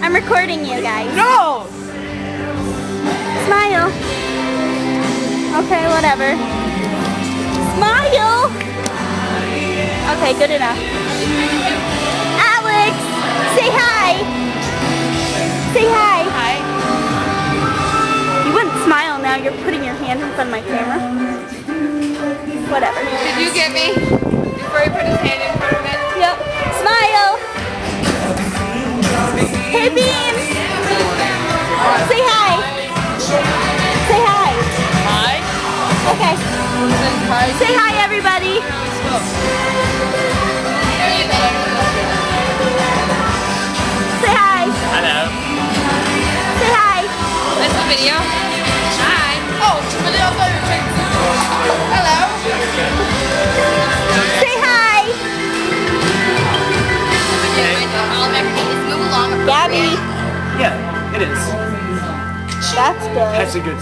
I'm recording you guys. No! Smile. Okay, whatever. Smile! Okay, good enough. Alex! Say hi! Say hi! Hi. You wouldn't smile now, you're putting your hand in front of my camera. Whatever. Did you get me? Before he put his hand in front of it? Yep. Smile! Hey, Bean! Say hi! Say hi! Hi. Okay. Say hi, everybody! Say hi! Hello. Say hi! That's the video. Hi. Oh, video. I thought you were taking pictures. Hello. Say hi! Gabby! Yeah, it is. That's good. That's a good